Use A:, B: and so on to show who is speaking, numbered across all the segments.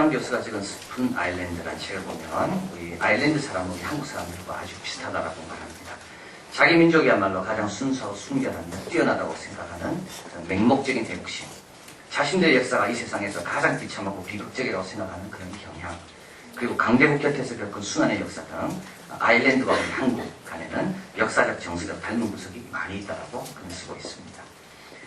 A: 이상한 교수가 적은 스푼 아일랜드라는 책을 보면 우리 아일랜드 사람은 우리 한국 사람들과 아주 비슷하다라고 말합니다. 자기 민족이야말로 가장 순수하고 순결하며 뛰어나다고 생각하는 맹목적인 대국심, 자신들의 역사가 이 세상에서 가장 비참하고 비극적이라고 생각하는 그런 경향, 그리고 강대국 곁에서 겪은 순환의 역사 등 아일랜드와 우리 한국 간에는 역사적 정서적 닮은 구석이 많이 있다고 그는 쓰고 있습니다.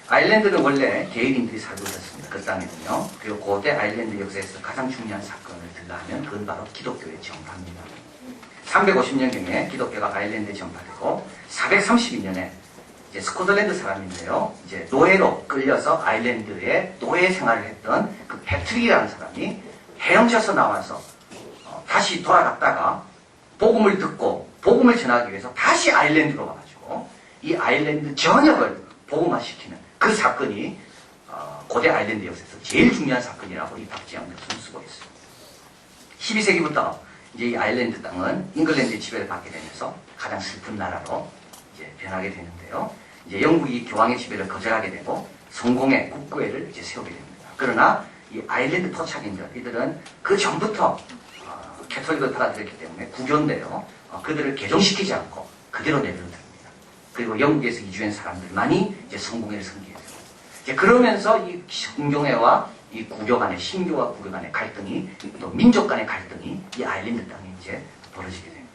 A: 아일랜드는 원래 개인인들이 살고 있었습니다. 그 땅에는요. 그리고 고대 아일랜드 역사에서 가장 중요한 사건을 들라하면 그건 바로 기독교의 전파입니다. 350년경에 기독교가 아일랜드에 전파되고 432년에 이제 스코틀랜드 사람인데요. 이제 노예로 끌려서 아일랜드에 노예 생활을 했던 그 패트릭이라는 사람이 헤엄쳐서 나와서 다시 돌아갔다가 복음을 듣고 복음을 전하기 위해서 다시 아일랜드로 와가지고 이 아일랜드 전역을 복음화시키는 그 사건이 고대 아일랜드 역사에서 제일 중요한 사건이라고 이 박지영 교수는 쓰고 있습니다. 12세기부터 이제 이 아일랜드 땅은 잉글랜드의 지배를 받게 되면서 가장 슬픈 나라로 이제 변하게 되는데요. 이제 영국이 교황의 지배를 거절하게 되고 성공의 국교회를 이제 세우게 됩니다. 그러나 이 아일랜드 토착인들, 이들은 그 전부터 캐톨릭을 받아들였기 때문에 국교인데요. 그들을 개종시키지 않고 그대로 내버려둡니다. 그리고 영국에서 이주한 사람들만이 이제 성공회를 섬기게 되고, 이제 그러면서 이 성경회와 이 국교 간의, 신교와 국교 간의 갈등이, 또 민족 간의 갈등이 이 아일랜드 땅에 이제 벌어지게 됩니다.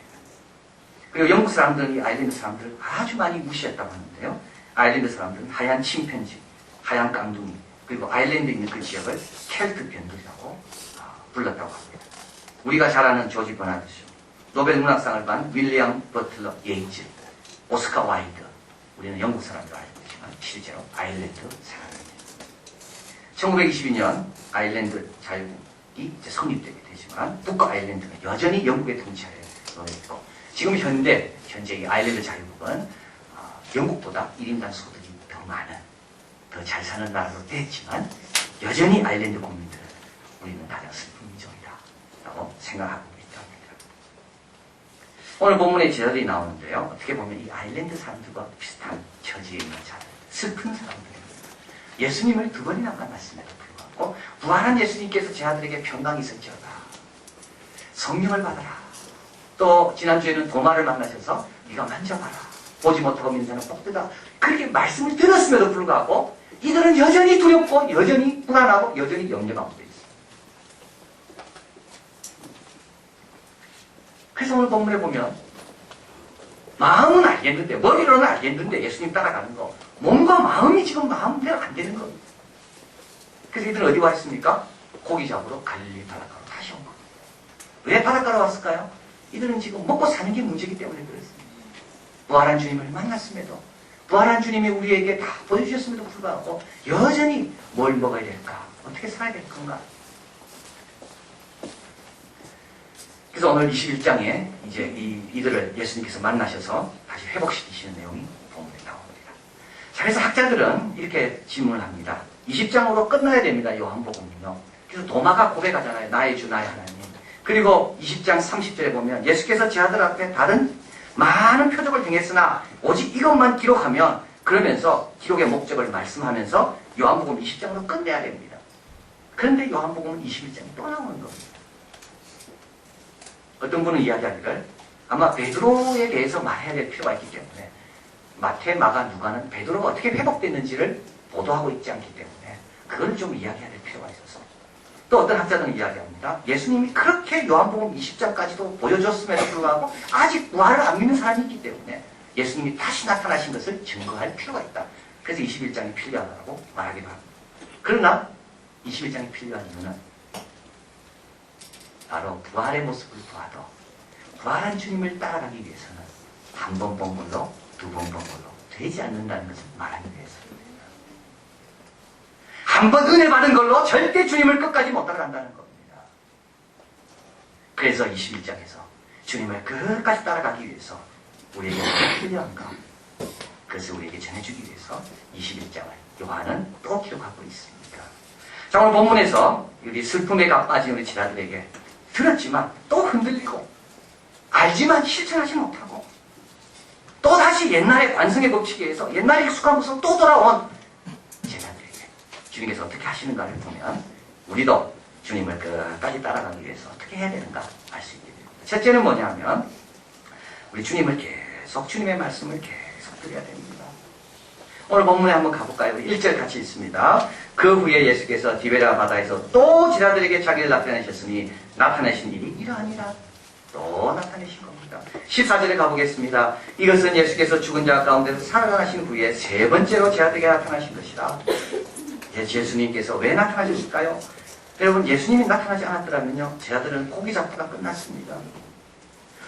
A: 그리고 영국 사람들은 이 아일랜드 사람들을 아주 많이 무시했다고 하는데요. 아일랜드 사람들은 하얀 침팬지, 하얀 깡둥이, 그리고 아일랜드에 있는 그 지역을 켈트 변들이라고 불렀다고 합니다. 우리가 잘 아는 조지 버나드쇼, 노벨 문학상을 받은 윌리엄 버틀러 예이츠, 오스카 와일드, 우리는 영국 사람으로 알고 있지만 실제로 아일랜드 사람입니다. 1922년 아일랜드 자유국이 이제 성립되게 되지만 북부 아일랜드는 여전히 영국의 통치하에 놓여 있고, 지금 현재 이 아일랜드 자유국은 영국보다 1인당 소득이 더 많은, 더 잘 사는 나라로 됐지만 여전히 아일랜드 국민들은 우리는 가장 슬픈 민족이다라고 생각하고 있답니다. 오늘 본문에 제자들이 나오는데요. 어떻게 보면 이 아일랜드 사람들과 비슷한 처지에 있는 자들, 슬픈 사람들입니다. 예수님을 2번이나 만났음에도 불구하고 부활한 예수님께서 제자들에게 평강이 있을지어다, 성령을 받아라, 또 지난주에는 도마를 만나셔서 네가 만져봐라, 보지 못하고 믿는 자는 복되다, 그렇게 말씀을 들었음에도 불구하고 이들은 여전히 두렵고 여전히 불안하고 여전히 염려 가운데 있습니다. 그래서 오늘 본문에 보면 마음은 알겠는데, 머리로는 알겠는데 예수님 따라가는 거, 몸과 마음이 지금 마음대로 안 되는 겁니다. 그래서 이들은 어디 와 있습니까? 고기 잡으러 갈릴리 바닷가로 다시 온 겁니다. 왜 바닷가로 왔을까요? 이들은 지금 먹고 사는 게 문제이기 때문에 그렇습니다. 부활한 주님을 만났음에도, 부활한 주님이 우리에게 다 보여주셨음에도 불구하고 여전히 뭘 먹어야 될까? 어떻게 살아야 될 건가? 그래서 오늘 21장에 이제 이들을 예수님께서 만나셔서 다시 회복시키시는 내용이 본문에 나옵니다. 자, 그래서 학자들은 이렇게 질문을 합니다. 20장으로 끝나야 됩니다. 요한복음은요. 그래서 도마가 고백하잖아요. 나의 주, 나의 하나님. 그리고 20장 30절에 보면 예수께서 제자들 앞에 다른 많은 표적을 행했으나 오직 이것만 기록하면, 그러면서 기록의 목적을 말씀하면서 요한복음 20장으로 끝내야 됩니다. 그런데 요한복음은 21장이 또 나오는 겁니다. 어떤 분은 이야기하기를 아마 베드로에 대해서 말해야 될 필요가 있기 때문에 마태, 마가, 누가는 베드로가 어떻게 회복됐는지를 보도하고 있지 않기 때문에 그걸 좀 이야기해야 될 필요가 있어서, 또 어떤 학자들은 이야기합니다. 예수님이 그렇게 요한복음 20장까지도 보여줬음에도 불구하고 아직 부활을 안 믿는 사람이 있기 때문에 예수님이 다시 나타나신 것을 증거할 필요가 있다. 그래서 21장이 필요하다고 말하기도 합니다. 그러나 21장이 필요한 이유는 바로 부활의 모습을 보아도 부활한 주님을 따라가기 위해서는 한 번 본 걸로, 2번 본 걸로 되지 않는다는 것을 말하기 위해서입니다. 한 번 은혜 받은 걸로 절대 주님을 끝까지 못 따라간다는 겁니다. 그래서 21장에서 주님을 끝까지 따라가기 위해서 우리에게 뭐가 필요한가? 그것을 우리에게 전해주기 위해서 21장을 요한은 또 기록하고 있습니다. 자, 오늘 본문에서 우리 슬픔에 빠진 우리 제자들에게 들었지만 또 흔들리고, 알지만 실천하지 못하고, 또 다시 옛날의 관성의 법칙에 의해서 옛날에 익숙한 것으로 또 돌아온 제자들에게 주님께서 어떻게 하시는가를 보면 우리도 주님을 끝까지 따라가기 위해서 어떻게 해야 되는가 알 수 있게 됩니다. 첫째는 뭐냐면 우리 주님을 계속 주님의 말씀을 계속 드려야 됩니다. 오늘 본문에 한번 가볼까요? 1절 같이 있습니다. 그 후에 예수께서 디베랴 바다에서 또 제자들에게 자기를 나타내셨으니 나타내신 일이 이러하니라. 또 나타내신 겁니다. 14절에 가보겠습니다. 이것은 예수께서 죽은 자 가운데서 살아나신 후에 세 번째로 제자들에게 나타나신 것이라. 예수님께서 왜 나타나셨을까요? 여러분, 예수님이 나타나지 않았더라면요, 제자들은 고기 잡기가 끝났습니다.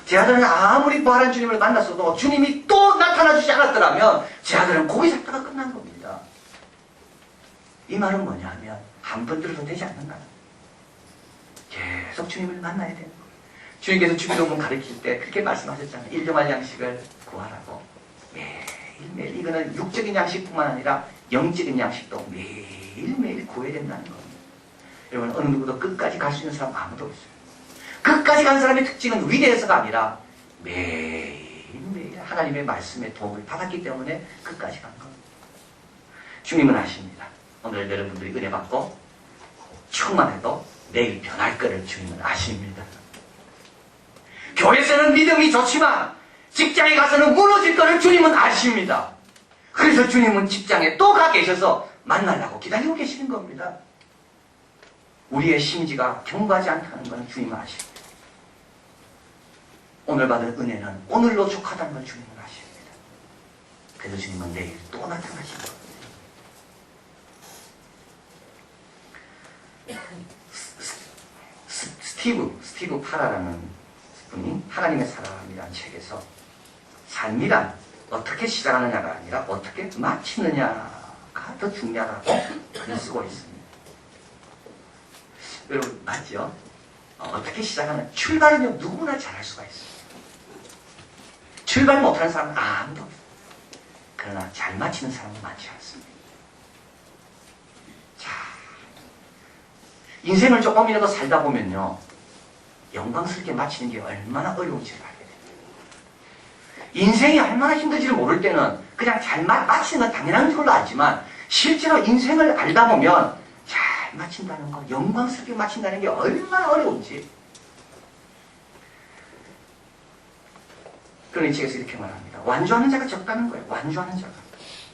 A: 제자들은 아무리 부활한 주님을 만났어도 주님이 또 나타나주지 않았더라면 제자들은 고기 잡기가 끝난 겁니다. 이 말은 뭐냐 하면 한 번 들어도 되지 않는다. 계속 주님을 만나야 되는 거예요. 주님께서 주기도문 가르칠 때 그렇게 말씀하셨잖아요. 일용할 양식을 구하라고. 매일매일. 이거는 육적인 양식뿐만 아니라 영적인 양식도 매일매일 구해야 된다는 겁니다. 여러분, 어느 누구도 끝까지 갈 수 있는 사람 아무도 없어요. 끝까지 간 사람의 특징은 위대해서가 아니라 매일매일 하나님의 말씀의 도움을 받았기 때문에 끝까지 간 겁니다. 주님은 아십니다. 오늘 여러분들이 은혜 받고 충만해도 내일 변할 거를 주님은 아십니다. 교회에서는 믿음이 좋지만 직장에 가서는 무너질 거를 주님은 아십니다. 그래서 주님은 직장에 또 가 계셔서 만나려고 기다리고 계시는 겁니다. 우리의 심지가 견고하지 않다는 건 주님은 아십니다. 오늘 받은 은혜는 오늘로 족하다는 걸 주님은 아십니다. 그래서 주님은 내일 또 나타나실 겁니다. 스티브 파라라는 분이 하나님의 사람이라는 책에서 삶이란 어떻게 시작하느냐가 아니라 어떻게 마치느냐가 더 중요하다고 글을 쓰고 있습니다. 여러분, 맞죠? 어떻게 시작하는 출발은요, 누구나 잘할 수가 있어요. 출발 못하는 사람은 아무도 없어요. 그러나 잘 마치는 사람은 많지 않습니다. 자, 인생을 조금이라도 살다 보면요, 영광스럽게 마치는 게 얼마나 어려운지를 알게 됩니다. 인생이 얼마나 힘든지를 모를 때는 그냥 잘 마치는 건 당연한 걸로 알지만 실제로 인생을 알다 보면 잘 마친다는 거, 영광스럽게 마친다는 게 얼마나 어려운지. 그런 이 책에서 이렇게 말합니다. 완주하는 자가 적다는 거예요. 완주하는 자가.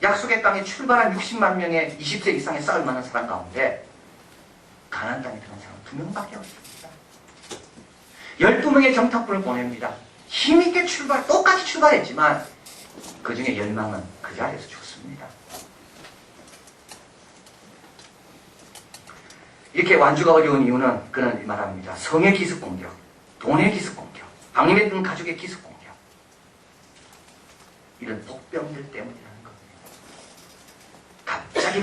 A: 약속의 땅에 출발한 60만 명의 20세 이상의 싸울 만한 사람 가운데 가나안 땅에 들어간 사람은 2명밖에 없습니다. 12명의 정탐꾼을 보냅니다. 힘있게 똑같이 출발했지만 그 중에 10명은 그 자리에서 죽습니다. 이렇게 완주가 어려운 이유는 그는 말합니다. 성의 기습 공격, 돈의 기습 공격, 방임했던 가족의 기습 공격, 이런 복병들 때문이라는 겁니다.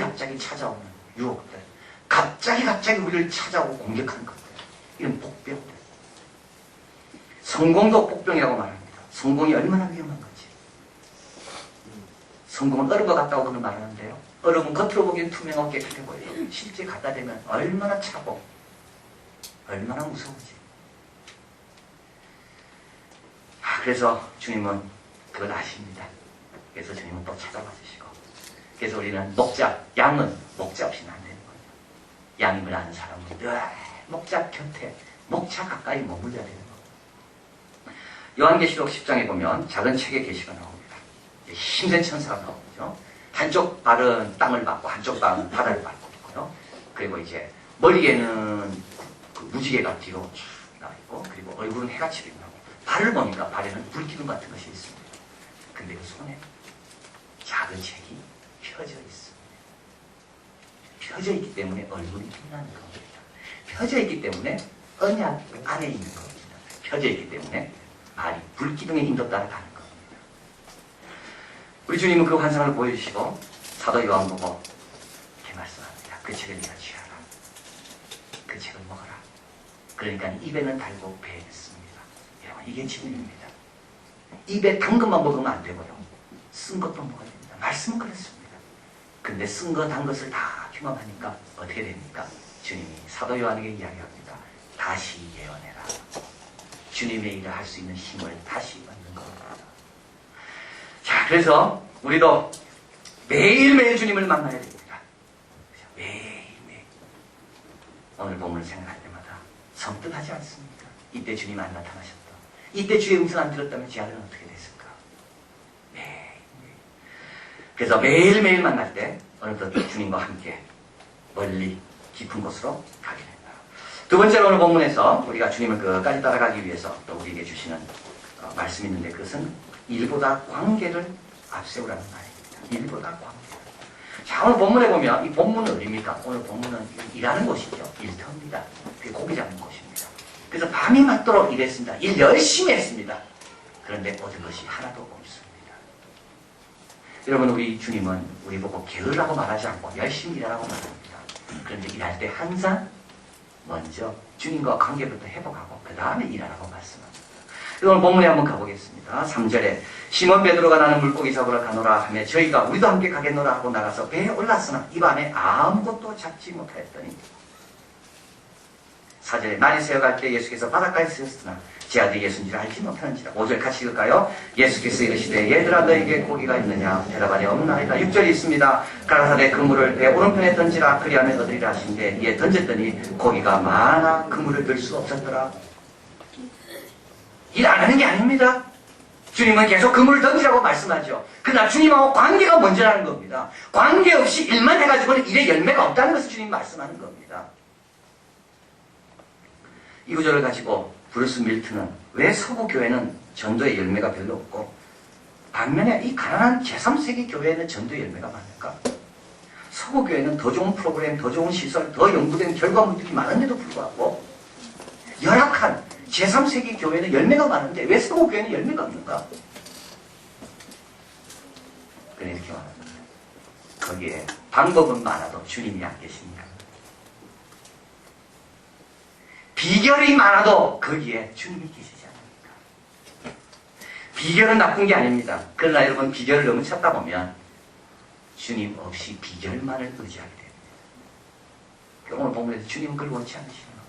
A: 갑자기 찾아오는 유혹들, 갑자기 우리를 찾아오고 공격하는 것들, 이런 복병들. 성공도 복병이라고 말합니다. 성공이 얼마나 위험한 건지. 성공은 얼음과 같다고 그는 말하는데요. 얼음은 겉으로 보기엔 투명하고 깨끗해 보여요. 실제 갖다 대면 얼마나 차고 얼마나 무서운지. 그래서 주님은 그걸 아십니다. 그래서 주님은 또 찾아와 주시고, 그래서 우리는 양은 목자 없이는 안 되는 거예요. 양임을 아는 사람은 늘 목자 곁에, 목자 가까이 머물러야 되는 거예요. 요한계시록 10장에 보면 작은 책의 계시가 나옵니다. 힘센 천사가 나오죠. 한쪽 발은 땅을 밟고 한쪽 발은 바다를 밟고 있고요. 그리고 이제 머리에는 그 무지개가 뒤로 쭉 나와 있고, 그리고 얼굴은 해가 치고 있고, 발을 보니까 발에는 불기둥 같은 것이 있습니다. 근데 그 손에 작은 책이 펴져 있습니다. 펴져 있기 때문에 얼굴이 빛나는 겁니다. 펴져 있기 때문에 언약 안에 있는 겁니다. 펴져 있기 때문에 발이 불기둥의 인도 따라 가는 겁니다. 우리 주님은 그 환상을 보여주시고 사도 요한 보고 이렇게 말씀합니다. 그 책을 네가 취하라. 그 책을 먹어라. 그러니까 입에는 달고 배에는 씁니다. 여러분, 이게 진리입니다. 입에 단 것만 먹으면 안 되고요. 쓴 것도 먹어야 됩니다. 말씀은 그렇습니다. 근데 쓴 것, 단 것을 다 경험하니까 어떻게 됩니까? 주님이 사도 요한에게 이야기합니다. 다시 예언해라. 주님의 일을 할 수 있는 힘을 다시 얻는 겁니다. 자, 그래서 우리도 매일매일 주님을 만나야 됩니다. 매일매일. 오늘 본문을 생각합니다. 섬뜩하지 않습니까? 이때 주님 안 나타나셨다. 이때 주의 음성 안 들었다면 제 아들은 어떻게 됐을까? 네. 그래서 매일매일 만날 때 어느덧 주님과 함께 멀리 깊은 곳으로 가게 된다. 두 번째로 오늘 본문에서 우리가 주님을 끝까지 따라가기 위해서 또 우리에게 주시는 말씀이 있는데 그것은 일보다 관계를 앞세우라는 말입니다. 일보다 관계. 자, 오늘 본문에 보면 이 본문은 어디입니까? 오늘 본문은 일하는 곳이죠. 일터입니다. 그게 고기 잡는 곳입니다. 그래서 밤이 맞도록 일했습니다. 일 열심히 했습니다. 그런데 얻은 것이 하나도 없습니다. 여러분, 우리 주님은 우리 보고 게으르라고 말하지 않고 열심히 일하라고 말합니다. 그런데 일할 때 항상 먼저 주님과 관계부터 회복하고 그 다음에 일하라고 말씀합니다. 오늘 본문에 한번 가보겠습니다. 3절에 시몬 베드로가 나는 물고기 잡으러 가노라 하며 저희가 우리도 함께 가겠노라 하고 나가서 배에 올랐으나 입안에 아무것도 잡지 못하였더니 4절에 날이 새어갈 때 예수께서 바닷가에 서셨으나 제 아들이 예수인지를 알지 못하는지라. 5절 같이 읽을까요? 예수께서 이르시되 얘들아 너에게 고기가 있느냐 대답하니 없나이다. 6절이 있습니다. 가라사대 그물을 배 오른편에 던지라 그리하면 얻으리라 하신데 이에 던졌더니 고기가 많아 그물을 들 수 없었더라. 일 안 하는 게 아닙니다. 주님은 계속 그물을 던지라고 말씀하죠. 그러나 주님하고 관계가 먼저라는 겁니다. 관계없이 일만 해가지고는 일에 열매가 없다는 것을 주님 말씀하는 겁니다. 이 구절을 가지고 브루스 밀트는 왜 서구 교회는 전도의 열매가 별로 없고 반면에 이 가난한 제3세기 교회에는 전도의 열매가 많을까? 서구 교회는 더 좋은 프로그램, 더 좋은 시설, 더 연구된 결과물들이 많은데도 불구하고 열악한 제3세기 교회는 열매가 많은데 왜 서구 교회는 열매가 없는가? 그래 이렇게 말합니다. 거기에 방법은 많아도 주님이 안 계십니다. 비결이 많아도 거기에 주님이 계시지 않습니까? 비결은 나쁜 게 아닙니다. 그러나 여러분 비결을 너무 찾다 보면 주님 없이 비결만을 의지하게 됩니다. 오늘 본문에서 주님은 그걸 원치 않으시는 겁니다.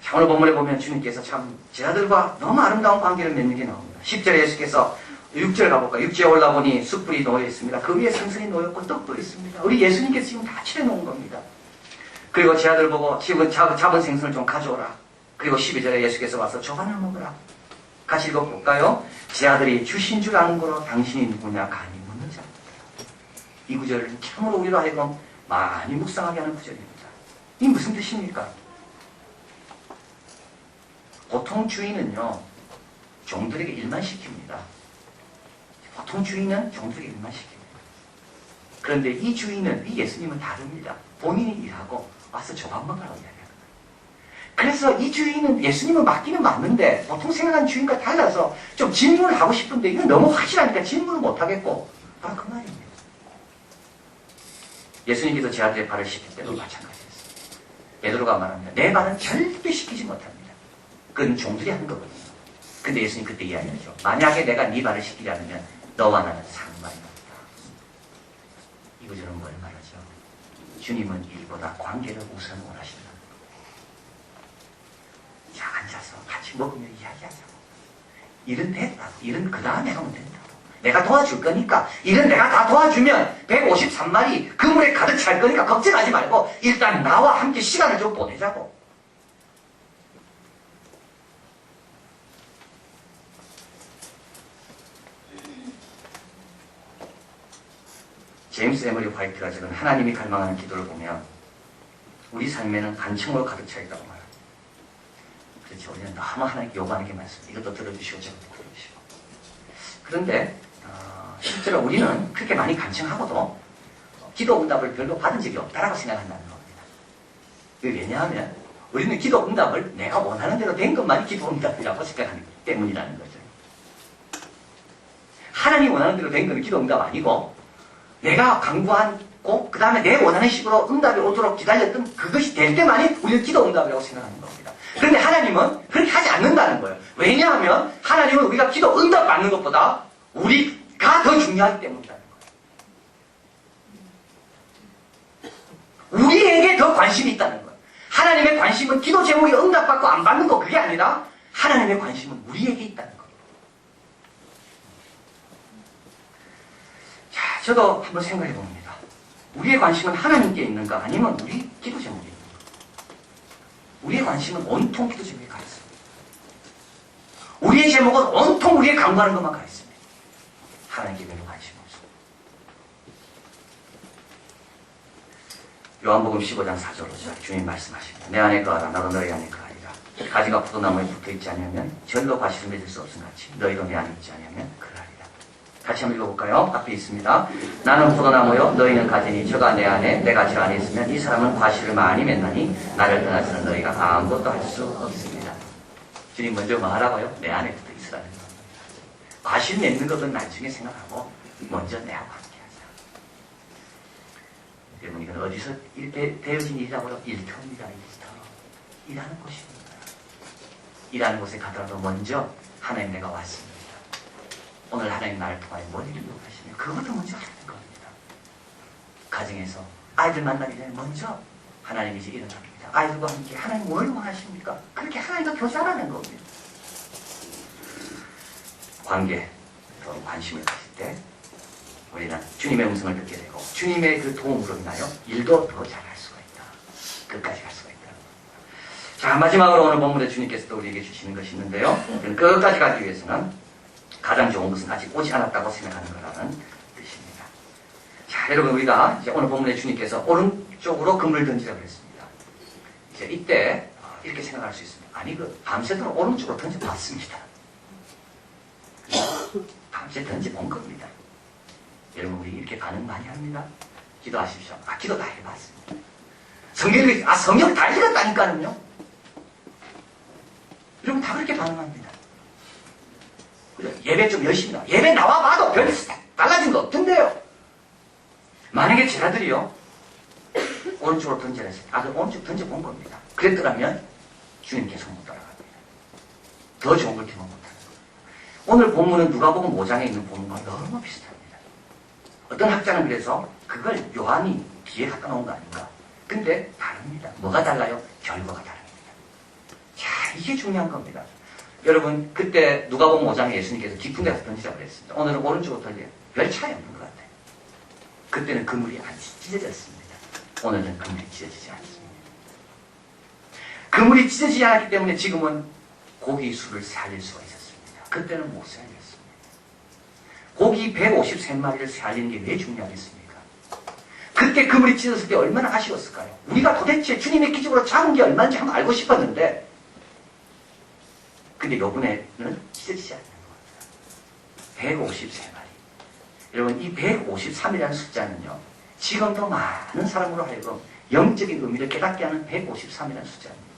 A: 자, 오늘 본문에 보면 주님께서 참 제자들과 너무 아름다운 관계를 맺는 게 나옵니다. 10절에 예수께서 6절 가볼까요? 6절에 올라보니 숯불이 놓여 있습니다. 그 위에 생선이 놓였고 떡도 있습니다. 우리 예수님께서 지금 다 차려놓은 겁니다. 그리고 제 아들 보고 지금 잡은 생선을 좀 가져오라. 그리고 12절에 예수께서 와서 저 하나 먹으라. 같이 읽어볼까요? 제 아들이 주신 줄 아는 거로 당신이 누구냐 감히 묻는 자입니다. 이 구절은 참으로 우리로 하여금 많이 묵상하게 하는 구절입니다. 이 무슨 뜻입니까? 보통 주인은요 종들에게 일만 시킵니다. 보통 주인은 종들에게 일만 시킵니다. 그런데 이 주인은, 이 예수님은 다릅니다. 본인이 일하고 와서 저밥 먹으라고 이야기합니다. 그래서 이 주인은 예수님은 맞기는 맞는데 보통 생각하는 주인과 달라서 좀 질문을 하고 싶은데 이건 너무 확실하니까 질문을 못하겠고 바로 그 말입니다. 예수님께서 제 아들의 발을 씻길 때도 마찬가지였습니다. 베드로가 말합니다. 내 발은 절대 씻기지 못합니다. 그건 종들이 하는 거거든요. 근데 예수님 그때 이야기하죠. 만약에 내가 네 발을 씻기지 않으면 너와 나는 상관이 없다. 이 구절은 뭘 말하죠? 주님은 일보다 관계를 우선 원하신다. 자, 앉아서 같이 먹으며 이야기하자고. 일은 됐다고. 일은 그 다음에 하면 된다고. 내가 도와줄 거니까. 일은 내가 다 도와주면 153마리 그물에 가득 찰 거니까 걱정하지 말고 일단 나와 함께 시간을 좀 보내자고. 제임스 에머리 화이트가 적은 하나님이 갈망하는 기도를 보면 우리 삶에는 간청으로 가득 차 있다고 말합니다. 그렇죠. 우리는 너무 하나님께 요구하는 게 많습니다. 이것도 들어주시고 저것도 들어주시고. 그런데 실제로 우리는 그렇게 많이 간청하고도 기도 응답을 별로 받은 적이 없다라고 생각한다는 겁니다. 왜냐하면 우리는 기도 응답을 내가 원하는 대로 된 것만이 기도 응답이라고 생각하기 때문이라는 거죠. 하나님이 원하는 대로 된 것은 기도 응답 아니고 내가 강구하고 그 다음에 내 원하는 식으로 응답이 오도록 기다렸던 그것이 될 때만이 우리는 기도 응답이라고 생각하는 겁니다. 그런데 하나님은 그렇게 하지 않는다는 거예요. 왜냐하면 하나님은 우리가 기도 응답 받는 것보다 우리가 더 중요하기 때문이라는 거예요. 우리에게 더 관심이 있다는 거예요. 하나님의 관심은 기도 제목이 응답받고 안 받는 거 그게 아니라 하나님의 관심은 우리에게 있다는 거예요. 저도 한번 생각해 봅니다. 우리의 관심은 하나님께 있는가 아니면 우리 기도 제목에 있는가? 우리의 관심은 온통 기도 제목에 가 있습니다. 우리의 제목은 온통 우리의 간구하는 것만 가 있습니다. 하나님께 별로 관심이 없습니다. 요한복음 15장 4절 5절 주님 말씀하십니다. 내 안에 거하라 나도 너희 안에 거하리라. 가지가 포도나무에 붙어있지 않으면 절로 과실을 맺을 수 없음 같이 너희도 내 안에 있지 않으면 그러하리라. 같이 한번 읽어볼까요? 앞에 있습니다. 나는 포도나무요 너희는 가지니 저가 내 안에 내가 저 안에 있으면 이 사람은 과실을 많이 맺나니 나를 떠나서는 너희가 아무것도 할 수 없습니다. 주님 먼저 뭐 하라고요? 내 안에 붙어 있으라는 겁니다. 과실 맺는 것은 나중에 생각하고 먼저 내하고 함께하자. 여러분 이건 어디서 되어진 일이라고요? 일터입니다. 일터. 일하는 곳입니다. 일하는 곳에 가더라도 먼저 하나님 내가 왔습니다. 오늘 하나님 나를 통하여 뭘 이루려고 하시며 그것도 먼저 하는 겁니다. 가정에서 아이들 만나기 전에 먼저 하나님이 이제 일어납니다. 아이들과 함께 하나님 뭘 원하십니까? 그렇게 하나님과 교제하라는 겁니다. 관계 또 관심을 가질 때 우리는 주님의 음성을 듣게 되고 주님의 그 도움으로 인하여 일도 더 잘할 수가 있다. 끝까지 갈 수가 있다. 자, 마지막으로 오늘 본문에 주님께서 또 우리에게 주시는 것이 있는데요. 끝까지 가기 위해서는 가장 좋은 것은 아직 오지 않았다고 생각하는 거라는 뜻입니다. 자, 여러분 우리가 이제 오늘 본문에 주님께서 오른쪽으로 그물을 던지라고 했습니다. 이제 이때 이렇게 생각할 수 있습니다. 아니 그 밤새도록 오른쪽으로 던져봤습니다. 밤새 던져본 겁니다. 여러분 우리 이렇게 반응 많이 합니다. 기도하십시오. 기도 다 해봤습니다. 성경 다 읽었다니까는요. 여러분 다 그렇게 반응합니다. 예배 좀 열심히 나와. 예배 나와봐도 별 달라진 거 없던데요. 만약에 제 아들이요 오른쪽으로 던져라 했어요. 그 오른쪽 던져본 겁니다. 그랬더라면 주님께서 못 따라갑니다. 더 좋은 걸 경험 못하는 겁니다. 오늘 본문은 누가복음 5장에 있는 본문과 너무 비슷합니다. 어떤 학자는 그래서 그걸 요한이 뒤에 갖다 놓은 거 아닌가. 근데 다릅니다. 뭐가 달라요? 결과가 다릅니다. 자, 이게 중요한 겁니다. 여러분 그때 누가복음 5장에 예수님께서 깊은 데서 던지자고 그랬습니다. 오늘은 오른쪽으로 던져요. 별 차이 없는 것 같아요. 그때는 그물이 안 찢어졌습니다. 오늘은 그물이 찢어지지 않습니다. 그물이 찢어지지 않았기 때문에 지금은 고기 수를 살릴 수가 있었습니다. 그때는 못 살렸습니다. 고기 153마리를 살리는 게 왜 중요하겠습니까? 그때 그물이 찢어졌을 때 얼마나 아쉬웠을까요? 우리가 도대체 주님의 기적으로 잡은 게 얼마인지 한번 알고 싶었는데 근데 요번에는 찢어지지 않는 겁니다. 153마리. 여러분 이 153이라는 숫자는요. 지금 더 많은 사람으로 하여금 영적인 의미를 깨닫게 하는 153이라는 숫자입니다.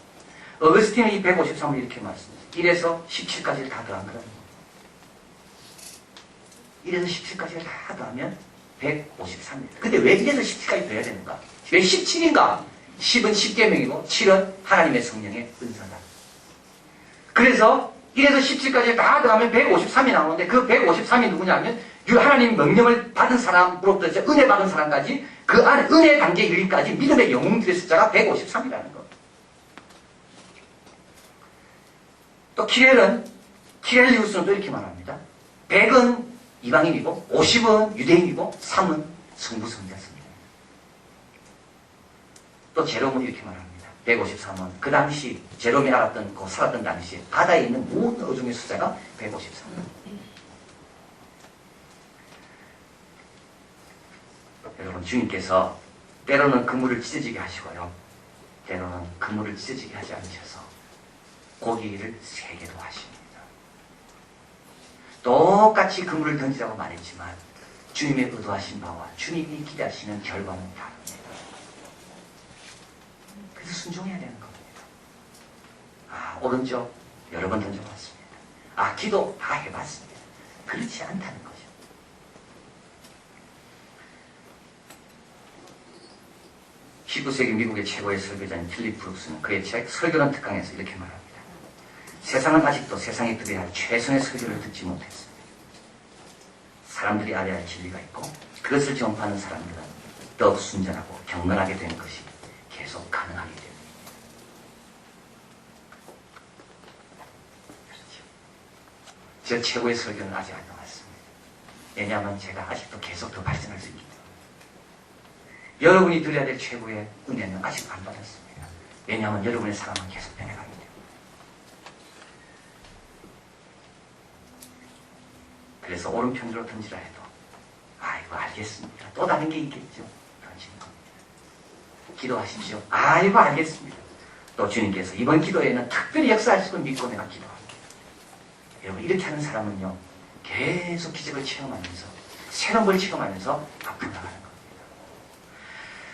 A: 어거스틴은 이 153을 이렇게 말씀합니다. 1에서 17까지를 다 더한 거라는 겁니다. 1에서 17까지를 다 더하면 153입니다. 근데 왜 1에서 17까지 더해야 되는가? 왜 17인가? 10은 10계명이고 7은 하나님의 성령의 은사다. 그래서 1에서 17까지 다 더하면 153이 나오는데 그 153이 누구냐면 하나님 명령을 받은 사람으로부터 은혜 받은 사람까지 그 안에 은혜 단계 1까지 믿음의 영웅들의 숫자가 153이라는 것. 또 키렐리우스는 또 이렇게 말합니다. 100은 이방인이고 50은 유대인이고 3은 성부성자습니다. 또 제롬은 이렇게 말합니다. 153은 그 당시 제롬이 살았던 당시 바다에 있는 모든 어종의 숫자가 153. 여러분 주님께서 때로는 그물을 찢어지게 하시고요. 때로는 그물을 찢어지게 하지 않으셔서 고기를 3개도 하십니다. 똑같이 그물을 던지라고 말했지만 주님의 의도하신 바와 주님이 기대하시는 결과는 다릅니다. 그래서 순종해야 되는 겁니다. 오른쪽 여러 번 던져봤습니다. 기도 다 해봤습니다. 그렇지 않다는 거죠. (19세기) 미국의 최고의 설교자인 필립 브룩스는 그의 책 설교론 특강에서 이렇게 말합니다. 세상은 아직도 세상이 들어야 할 최선의 설교를 듣지 못했습니다. 사람들이 알아야 할 진리가 있고 그것을 전파하는 사람들은 더욱 순전하고 경건하게 되는 것이 계속 가능하기 때문입니다. 저 최고의 설교는 아직 안 나왔습니다. 왜냐하면 제가 아직도 계속 더 발전할 수 있기 때문에. 여러분이 드려야 될 최고의 은혜는 아직 안 받았습니다. 왜냐하면 여러분의 사랑은 계속 변해갑니다. 그래서 오른편으로 던지라 해도 아이고 알겠습니다. 또 다른 게 있겠죠. 던지는 겁니다. 기도하십시오. 아이고 알겠습니다. 또 주님께서 이번 기도에는 특별히 역사하실 걸 믿고 내가 기도합니다. 여러분 이렇게 하는 사람은요 계속 기적을 체험하면서 새로운 걸 체험하면서 앞으로 나가는 겁니다.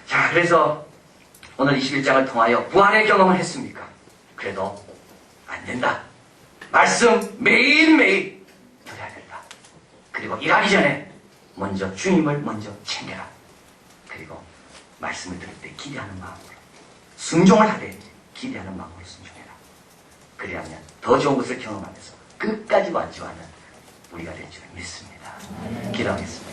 A: 자, 그래서 오늘 21장을 통하여 부활의 경험을 했습니까? 그래도 안 된다. 말씀 매일매일 들어야 된다. 그리고 일하기 전에 먼저 주님을 먼저 챙겨라. 그리고 말씀을 들을 때 기대하는 마음으로 순종을 하되 기대하는 마음으로 순종해라. 그리하면 더 좋은 것을 경험하면서 끝까지 완주하는 우리가 될 줄 믿습니다. 기도하겠습니다.